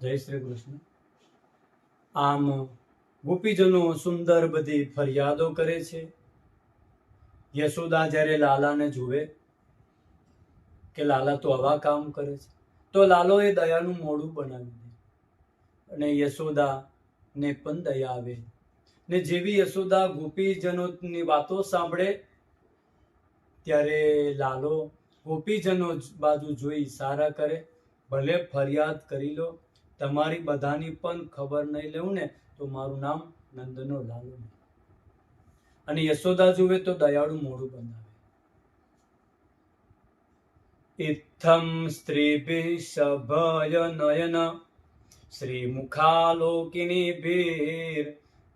જય શ્રી કૃષ્ણ. આમ ગોપીજનો સુંદર બધી ફરિયાદો કરે છે. યશોદા જ્યારે લાલાને જુએ કે લાલા તો આવા કામ કરે છે, તો લાલો એ દયાનું મોઢું બનાવી દે અને યશોદા ને પણ દયા આવે ને જેવી યશોદા ગોપીજનોની વાતો સાંભળે ત્યારે લાલો ગોપીજનો બાજુ જોઈ સારા કરે, ભલે ફરિયાદ કરી લો, તમારી બધાની પણ ખબર નહીં લેવું ને તો મારું નામ નંદનો લાલો. અને યશોદા જુએ તો દયાળુ મોઢું બંધાવે. ઇત્થમ સ્ત્રીભિ સભય નયન શ્રી મુખાલોકિની ભીર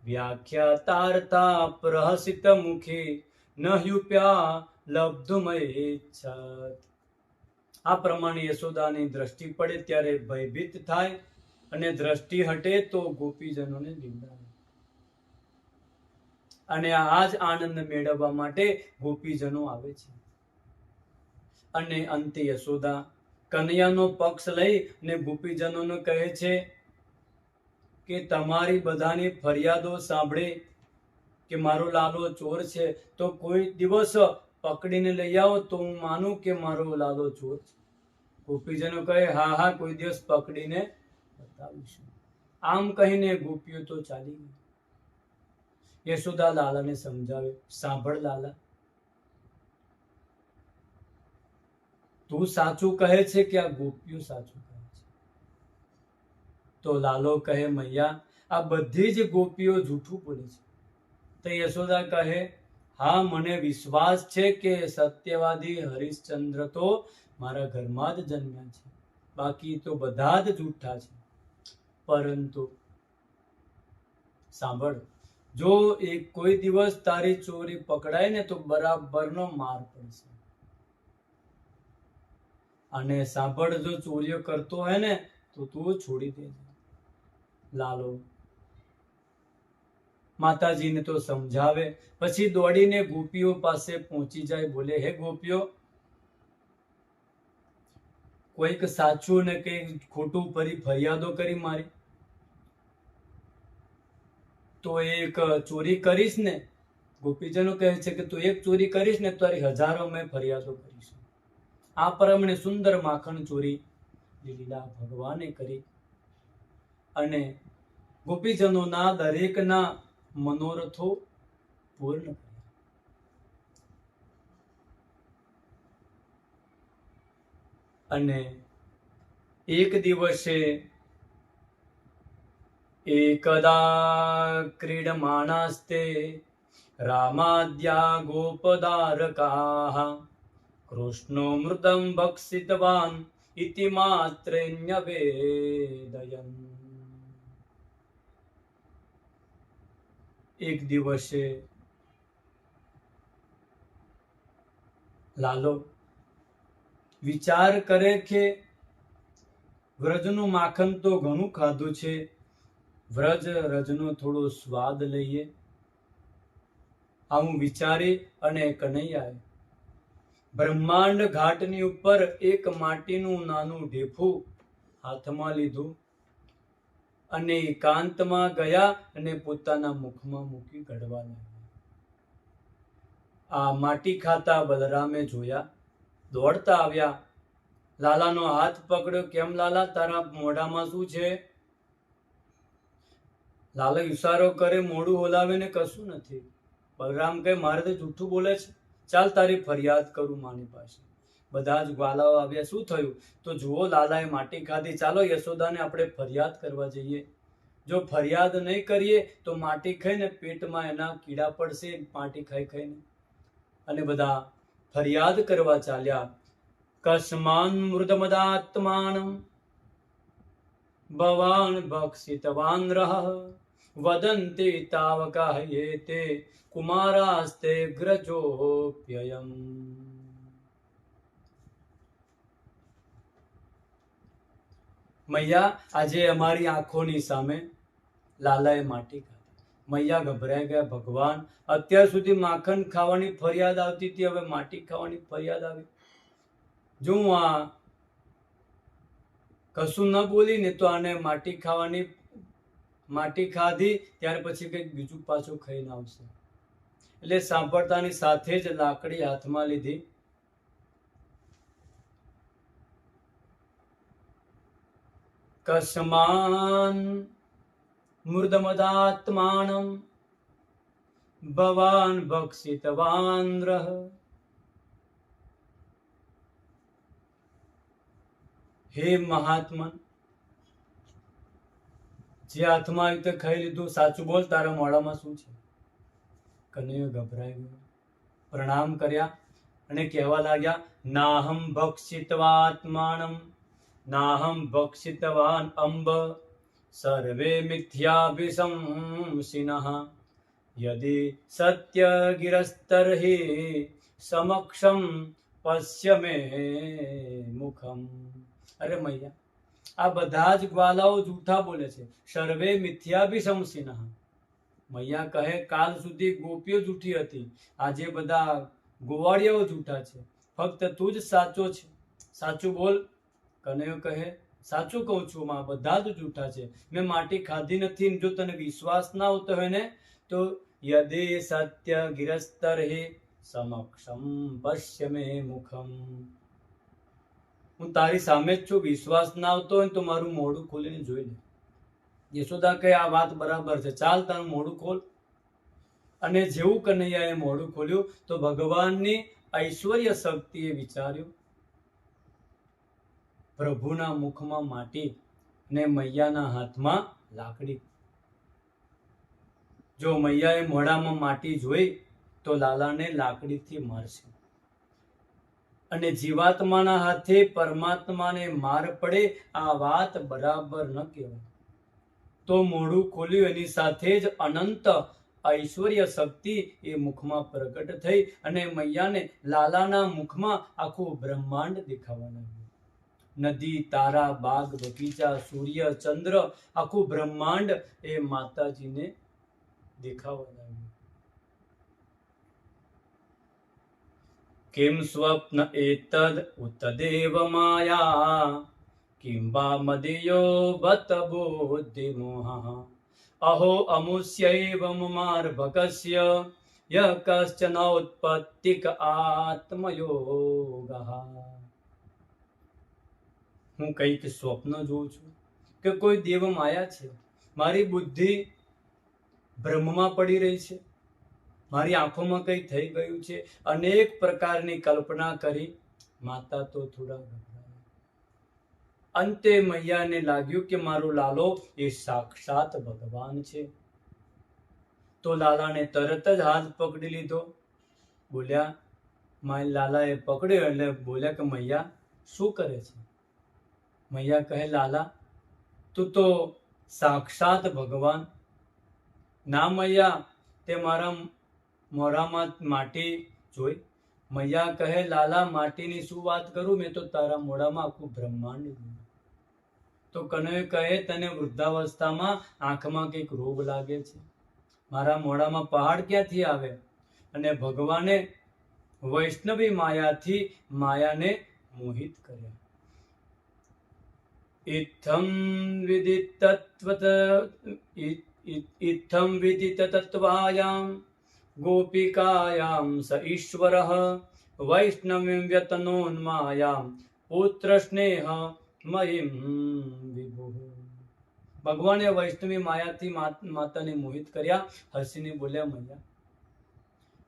વ્યાખ્યાતાર્તા પ્રહસિત મુખી નહ્યુપ્યા લબ્ધુમયેચ્છત. આ પ્રમાણે યશોદાની દ્રષ્ટિ પડે ત્યારે ભયભીત થાય અને દ્રષ્ટિ હટે તો ગોપીજનોને નિંદાવે. અને આ જ આનંદ મેળવવા માટે ગોપીજનો આવે છે. અને અંતે યશોદા કનૈયાનો પક્ષ લઈ ને ગોપીજનોને કહે છે કે તમારી બધાની ફરિયાદો સાંભળે કે મારો લાલો ચોર છે, તો કોઈ દિવસ પકડીને લઈ આવો તો હું માનું કે મારો લાલો ચોર છે. ગોપીજનો કહે હા હા, કોઈ દિવસ પકડીને બતાવીશું. આમ કહીને ગોપીઓ તો ચાલી ગઈ. યશોદા લાલાને સમજાવે, સાંભળ લાલા, તું સાચું કહે છે કે આ ગોપીઓ સાચું કહે છે? તો લાલો કહે મૈયા, આ બધી જ ગોપીઓ જૂઠું બોલે છે. તો યશોદા કહે હા, મને વિશ્વાસ છે કે સત્યવાદી હરિશ્ચંદ્ર તો મારા ઘરમાં જ જન્મ્યા છે, બાકી તો બધા જ જૂઠા છે. પરંતુ સાંભળ, જો એક કોઈ દિવસ તારી ચોરી પકડાય ને તો બરાબરનો માર પડશે. અને સાંભળ, જો ચોરીઓ કરતો હોય ને તો તું છોડી દેજે. લાલો માતાજીને તો સમજાવે, પછી દોડીને ગોપીઓ પાસે પહોંચી જાય. બોલે હે ગોપીઓ, કોઈક સાચું ને કઈક ખોટું ફરિયાદો કરી મારી, તો એક ચોરી કરીશ ને, ગોપીજનો કહે છે કે તું એક ચોરી કરીશ ને તારી હજારો મેં ફરિયાદો કરીશું. આ પ્રમાણે સુંદર માખણ ચોરી લીલા ભગવાને કરી અને ગોપીજનોના દરેકના મનોરથો પૂર્ણ કર્યા. અને એક દિવસે એકદા ક્રીડમાણાસ્તે રામાદ્યા ગોપદારકાઃ કૃષ્ણો મૃદં ભક્ષિતવાન ઇતિ માત્રેણ્યવેદયન. એક દિવસે લાલો વિચાર કરે કે વ્રજનું માખણ તો ઘણું ખાધું છે, રજનો થોડો સ્વાદ લઈએ. આવું વિચારી અને કનૈયાએ બ્રહ્માંડ ઘાટની ઉપર એક માટીનું નાનું ઢેફું હાથમાં લીધું અને એકાંતમાં ગયા અને પોતાના મુખમાં મૂકી ગળવા લાગ્યા. આ માટી ખાતા બલરામે જોયા, દોડતા આવ્યા, લાલાનો હાથ પકડ્યો. કેમ લાલા, તારા મોઢામાં શું છે? લાલા ઇશારો કરે, મોઢું હલાવે ને કશું નથી. બલરામ કહે મારે તો જૂઠું બોલે છે, ચાલ તારી ફરિયાદ કરું માની પાસે. બધા જ ગ્વાલાઓ આવ્યા. શું થયું? તો જુઓ, લાલાએ માટી ખાધી, ચાલો યશોદાને આપણે ફરિયાદ કરવા જઈએ. જો ફરિયાદ નહીં કરીએ તો માટી ખાઈને પેટમાં એના કીડા પડશે, માટી ખાઈ ખાઈને. અને બધા ફરિયાદ કરવા ચાલ્યા. કસ્માન મૃદમદાત્માન ભવાન ભક્ષિતવાન રહ વદંતિ તાવકાહ્યેતે કુમારાસ્તે ગ્રજોપ્યયમ. મૈયા, આજે અમારી આંખોની સામે લાલાએ માટી ખાધી. મૈયા ગભરાઈ ગયા. ભગવાન, અત્યાર સુધી માખણ ખાવાની ફરિયાદ આવતી હતી, હવે માટી ખાવાની ફરિયાદ આવી. જો આ કશું ન બોલી ને તો આને માટી ખાધી, ત્યાર પછી કંઈક બીજું પાછું ખાઈને આવશે. એટલે સાંભળતાની સાથે જ લાકડી હાથમાં લીધી. કસ્માન મૂર્ધમદાત્માનમ ભવાન ભક્ષિતવાન રહ. હે મહાત્મન, જે હાથમાં આવી રીતે ખાઈ લીધું, સાચું બોલ, તારા મોઢામાં શું છે? કનૈયો ગભરાઈ ગયો, પ્રણામ કર્યા અને કહેવા લાગ્યા, નાહમ ભક્ષિતવાત્માનમ નાહમ ભક્ષિતવાન અંબ સર્વે મિથ્યાભિશંસિનઃ યદિ સત્ય ગિરસ્તર્હિ સમક્ષમ પશ્ય મે મુખમ. અરે મૈયા, આ બધા જ ગ્વાલાઓ જૂઠા બોલે છે. સર્વે મિથ્યાભિશંસિનઃ. મૈયા કહે, કાલ સુધી ગોપીઓ જૂઠી હતી, આજે બધા ગોવાળિયાઓ જૂઠા છે, ફક્ત તું જ સાચો છે, સાચું બોલ. કનૈયો કહે, સાચું કહું છું માં, બધા જ જૂઠા છે, મેં માટી ખાધી નથી. જો તને વિશ્વાસ ના આવતો હોય ને તો યદિ સત્ય ગિરસ્તર્હિ સમક્ષમ પશ્ય મે મુખમ. હું તારી સામે જ છું, વિશ્વાસ ના આવતો હોય તો મારું મોઢું ખોલીને જોઈ લે. યશોદા કહે, આ વાત બરાબર છે, ચાલ તારું મોઢું ખોલ. અને જેવું કનૈયાએ મોઢું ખોલ્યું તો ભગવાનની ઐશ્વર્ય શક્તિએ વિચાર્યું, પ્રભુના મુખમાં માટી ને મૈયાના હાથમાં લાકડી. જો મૈયાએ મોઢામાં માટી જોઈ તો લાલાને લાકડીથી મારશે, અને જીવાત્માના હાથે પરમાત્માને માર પડે, આ વાત બરાબર ન કહેવાય. તો મોઢું ખોલ્યું, એની સાથે જ અનંત ઐશ્વર્ય શક્તિ એ મુખમાં પ્રગટ થઈ અને મૈયાને લાલાના મુખમાં આખું બ્રહ્માંડ દેખાવા લાગ્યું. નદી, તારા, બાગ, બગીચા, સૂર્ય, ચંદ્ર, આખું બ્રહ્માંડ એ માતાજીને દેખાવા લાગ્યું. કિમ સ્વપ્ન એતદ ઉતદેવ માયા કિંબા મદિયો બત બુદ્ધિ મોહ અહો અમુષ્યૈવમ માર્ભકસ્ય ય કશ્ચન ઉત્પત્તિક આત્મયોગઃ. હું કંઈક સ્વપ્ન જોઉં છું કે કોઈ દેવ માયા છે, મારી બુદ્ધિ ભ્રમમાં પડી રહી છે, મારી આંખોમાં કંઈ થઈ ગયું છે. અનેક પ્રકારની કલ્પના કરી માતા તો થોડા ગભરાયા. અંતે મૈયાને લાગ્યું કે મારો લાલો એ સાક્ષાત ભગવાન છે. તો લાલાને તરત જ હાથ પકડી લીધો. બોલ્યા, મારા લાલાએ પકડ્યો એટલે બોલ્યા કે મૈયા શું કરે છે? મૈયા કહે, લાલા તું તો સાક્ષાત ભગવાન. ના મૈયા, તે મારા મોઢામાં માટી જોઈ. મૈયા કહે, લાલા માટીની શું વાત કરું, મેં તો તારા મોઢામાં આખું બ્રહ્માંડ જોયું. તો કનૈયો કહે, તને વૃદ્ધાવસ્થામાં આંખમાં કંઈક રોગ લાગે છે, મારા મોઢામાં પહાડ ક્યાંથી આવે? અને ભગવાને વૈષ્ણવી માયાથી માયાને મોહિત કર્યા. ઇત્થમ વિદિત તત્વાયામ ગોપિકાયામ સ ઈશ્વરઃ વૈષ્ણવીમ વ્યતનોન્માયામ પુત્ર સ્નેહ મહિમ વિભુઃ. ભગવાને વૈષ્ણવી માયાથી માતાને મોહિત કર્યા. હસીને બોલ્યા, મૈયા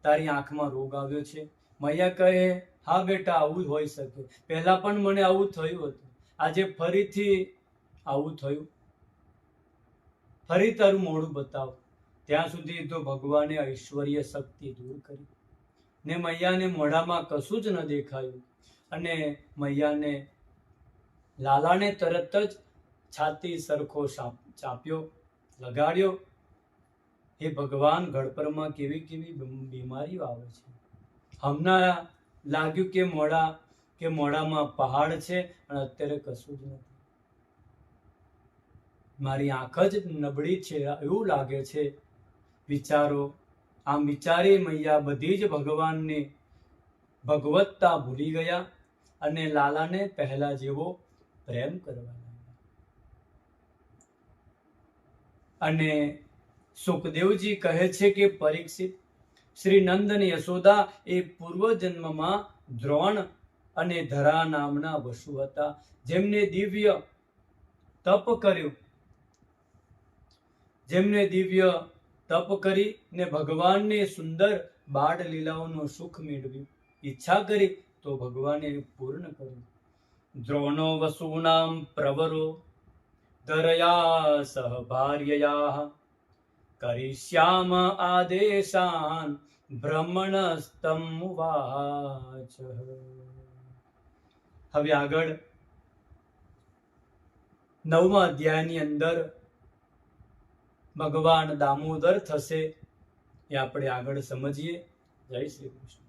તારી આંખમાં રોગ આવ્યો છે. મૈયા કહે, હા બેટા, આવું જ હોઈ શકે, પહેલા પણ મને આવું થયું હતું, આજે ફરીથી આવું થયું, ફરી તારું મોઢું બતાવ. ત્યાં સુધી તો ભગવાને ઐશ્વર્ય શક્તિ દૂર કરી ને મૈયાને મોઢામાં કશું જ ન દેખાયું. અને મૈયાને લાલાને તરત જ છાતી સરખો ચાપ્યો, લગાડ્યો. એ ભગવાન, ગળપરમાં કેવી કેવી બીમારીઓ આવે છે. હમણાં લાગ્યું કે મોઢામાં પહાડ છે, અને અત્યારે કશું જ નથી. મારી આંખ જ નબળી છે એવું લાગે છે. વિચારો. આમ વિચારી મૈયા બધી જ ભગવાનની ભગવત્તા ભૂલી ગયા અને લાલાને પહેલા જેવો પ્રેમ કરવા લાગ્યા. અને સુખદેવજી કહે છે કે પરીક્ષિત, શ્રી નંદ અને યશોદા એ પૂર્વજન્મમાં દ્રોણ અને ધરા નામના વસુ હતા, જેમને દિવ્ય તપ કરીને ભગવાનને સુંદર બાળ લીલાઓનું સુખ મેળવ્યું. ઈચ્છા કરી તો ભગવાને પૂર્ણ કર્યું. દ્રોણો વસૂનામ પ્રવરો ધરયા સહ ભાર્યયા કરિષ્યામ આદેશાન બ્રહ્મણસ્તમ ઉવાચ. હવે આગળ 9મા અધ્યાયની અંદર ભગવાન દામોદર થશે એ આપણે આગળ સમજીએ. જય શ્રી કૃષ્ણ.